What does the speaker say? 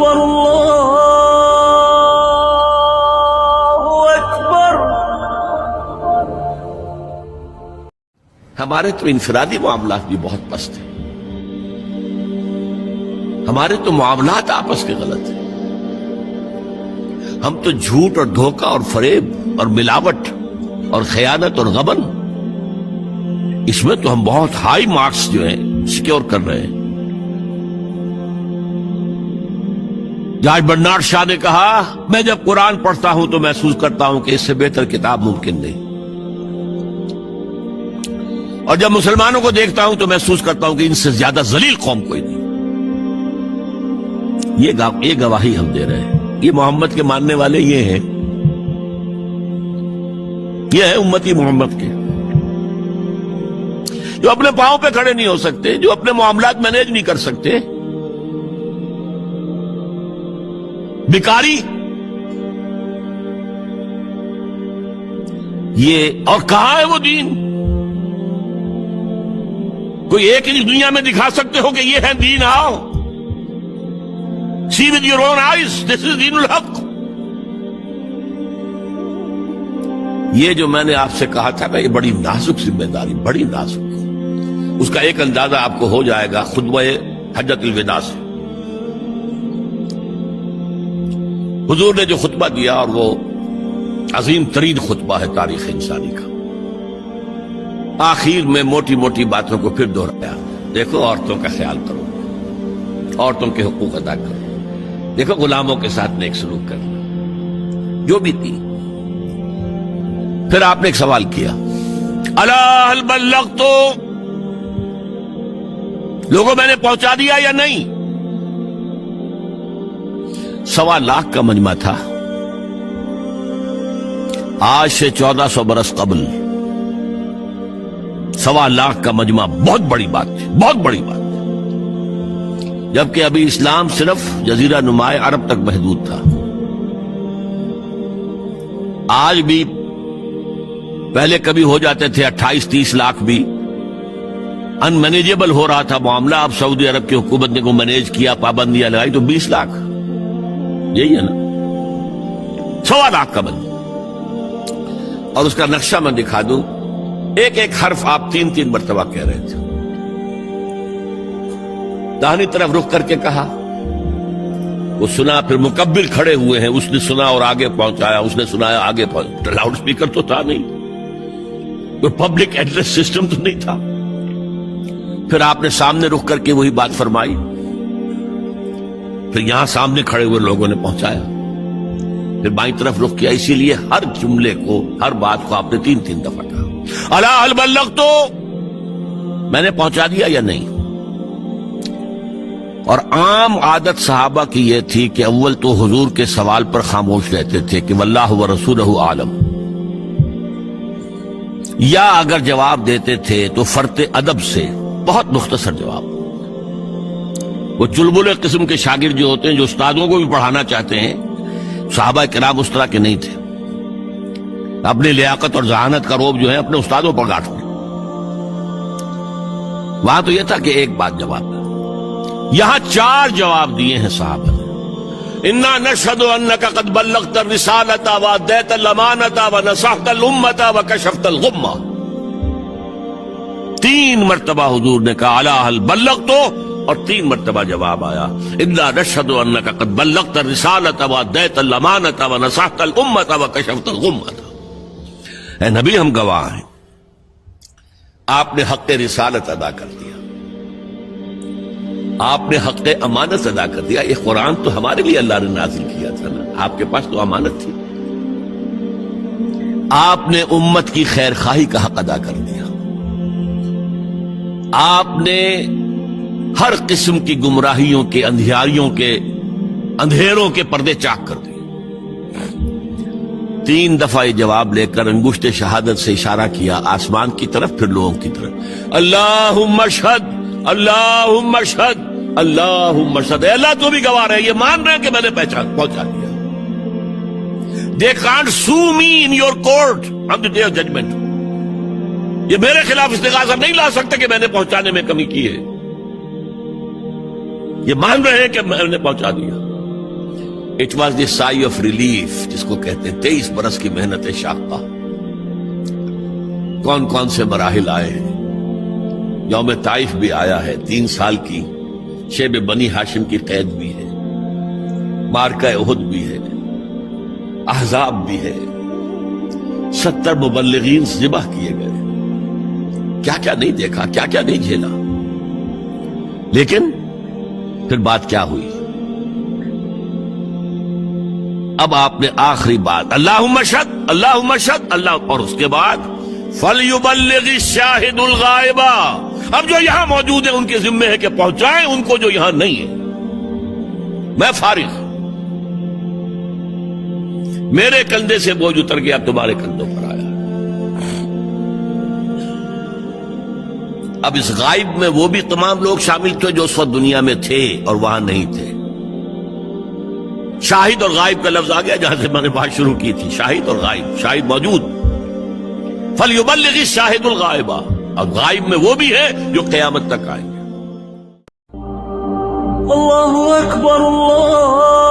اکبر اللہ اکبر۔ ہمارے تو انفرادی معاملات بھی بہت پست ہیں، ہمارے تو معاملات آپس کے غلط ہیں، ہم تو جھوٹ اور دھوکہ اور فریب اور ملاوٹ اور خیانت اور غبن، اس میں تو ہم بہت ہائی مارکس جو ہیں سیکیور کر رہے ہیں۔ جاج برنارڈ شاہ نے کہا، میں جب قرآن پڑھتا ہوں تو محسوس کرتا ہوں کہ اس سے بہتر کتاب ممکن نہیں، اور جب مسلمانوں کو دیکھتا ہوں تو محسوس کرتا ہوں کہ ان سے زیادہ ذلیل قوم کوئی نہیں۔ یہ گواہی ہم دے رہے ہیں، یہ محمد کے ماننے والے یہ ہیں، یہ ہے امتی محمد کے، جو اپنے پاؤں پہ کھڑے نہیں ہو سکتے، جو اپنے معاملات مینیج نہیں کر سکتے، بیکاری، یہ اور کہاں ہے وہ دین؟ کوئی ایک ہی دنیا میں دکھا سکتے ہو کہ یہ ہے دین؟ آؤ see with your own eyes, this is دین الحق۔ یہ جو میں نے آپ سے کہا تھا نا، یہ بڑی نازک ذمہ داری، بڑی نازک، اس کا ایک اندازہ آپ کو ہو جائے گا خطبہ حجۃ الوداع سے۔ حضور نے جو خطبہ دیا، اور وہ عظیم ترین خطبہ ہے تاریخ انسانی کا، آخر میں موٹی موٹی باتوں کو پھر دہرایا۔ دیکھو عورتوں کا خیال کرو، عورتوں کے حقوق ادا کرو، دیکھو غلاموں کے ساتھ نیک سلوک کرنا، جو بھی تھی۔ پھر آپ نے ایک سوال کیا، الا هل بلغت، لوگوں میں نے پہنچا دیا یا نہیں؟ 1.25 لاکھ کا مجمع تھا، آج سے 1400 برس قبل 1.25 لاکھ کا مجمع بہت بڑی بات تھی، بہت بڑی بات، جبکہ ابھی اسلام صرف جزیرہ نما عرب تک محدود تھا۔ آج بھی پہلے کبھی ہو جاتے تھے 28-30 لاکھ بھی، ان مینیجیبل ہو رہا تھا معاملہ۔ اب سعودی عرب کی حکومت نے کو مینیج کیا، پابندیاں لگائی تو 20 لاکھ، یہی ہے نا 1.25 لاکھ کا بند۔ اور اس کا نقشہ میں دکھا دوں، ایک ایک حرف آپ 3 مرتبہ کہہ رہے تھے۔ داہنی طرف رخ کر کے کہا، وہ سنا، پھر مکبر کھڑے ہوئے ہیں، اس نے سنا اور آگے پہنچایا، اس نے سنایا آگے پہنچایا، لاؤڈ سپیکر تو تھا نہیں، کوئی پبلک ایڈریس سسٹم تو نہیں تھا۔ پھر آپ نے سامنے رخ کر کے وہی بات فرمائی، پھر یہاں سامنے کھڑے ہوئے لوگوں نے پہنچایا، پھر بائیں طرف رخ کیا۔ اسی لیے ہر جملے کو، ہر بات کو آپ نے 3 دفعہ کہا، الا هل بلغت، میں نے پہنچا دیا یا نہیں؟ اور عام عادت صحابہ کی یہ تھی کہ اول تو حضور کے سوال پر خاموش رہتے تھے کہ واللہ ورسولہ عالم، یا اگر جواب دیتے تھے تو فرط ادب سے بہت مختصر جواب۔ وہ چلبلے قسم کے شاگرد جو ہوتے ہیں، جو استادوں کو بھی پڑھانا چاہتے ہیں، صحابہ کرام اس طرح کے نہیں تھے، اپنی لیاقت اور ذہانت کا روب جو ہے اپنے استادوں پر گاٹتے۔ وہاں تو یہ تھا کہ ایک بات جواب، یہاں 4 جواب دیے ہیں صحابہ نے۔ انا نشهد انك قد بلغت الرسالة واديت الامانة ونصحت الامة وكشفت الغمة۔ 3 مرتبہ حضور نے کہا الا هل بلغت، اور 3 مرتبہ جواب آیا انا نشهد انك قد بلغت الرسالة واديت الامانة ونصحت الامة وكشفت الغمة۔ اے نبی، ہم گواہ ہیں، آپ نے حق رسالت ادا کر دیا، آپ نے حق امانت ادا کر دیا۔ یہ قرآن تو ہمارے لیے اللہ نے نازل کیا تھا نا، آپ کے پاس تو امانت تھی۔ آپ نے امت کی خیر خواہی کا حق ادا کر دیا، آپ نے ہر قسم کی گمراہیوں کے، اندھیروں کے پردے چاک کر دیے۔ 3 دفعہ یہ جواب لے کر انگشت شہادت سے اشارہ کیا آسمان کی طرف، پھر لوگوں کی طرف، اللہم اشہد، اللہم اشہد، اللہم اشہد۔ اے اللہ تو بھی گواہ رہے، یہ مان رہے کہ میں نے پہنچا دیا۔ They can't sue me in your court on the day of judgment۔ یہ میرے خلاف استغاثہ نہیں لا سکتے کہ میں نے پہنچانے میں کمی کی ہے، یہ مان رہے ہیں کہ میں نے پہنچا دیا۔ It was the sigh of relief, جس کو کہتے ہیں 23 برس کی محنت شاقہ۔ کون کون سے مراحل آئے ہیں، یوم طائف بھی آیا ہے، 3 سال کی شیب بنی ہاشم کی قید بھی ہے، مارکہ احد بھی ہے، احزاب بھی ہے، 70 مبلغین ذبح کیے گئے، کیا کیا نہیں دیکھا، کیا کیا نہیں جھیلا۔ لیکن پھر بات کیا ہوئی؟ اب آپ نے آخری بات اللہم اشہد اللہم اشہد اللہ، اور اس کے بعد فَلْيُبَلِّغِ الشَّاهِدُ الْغَائِبَ، اب جو یہاں موجود ہیں ان کے ذمہ ہے کہ پہنچائیں ان کو جو یہاں نہیں ہے۔ میں فارغ، میرے کندھے سے بوجھ اتر گیا، اب تمہارے کندھوں پر آیا۔ اب اس غائب میں وہ بھی تمام لوگ شامل تھے جو اس وقت دنیا میں تھے اور وہاں نہیں تھے۔ شاہد اور غائب کا لفظ آ گیا جہاں سے میں نے بات شروع کی تھی، شاہد اور غائب، شاہد موجود، فَلْيُبَلِّغِ الشَّاهِدُ الْغَائِبَ، اور غائب میں وہ بھی ہے جو قیامت تک آئیں گے۔ اللہ اکبر اللہ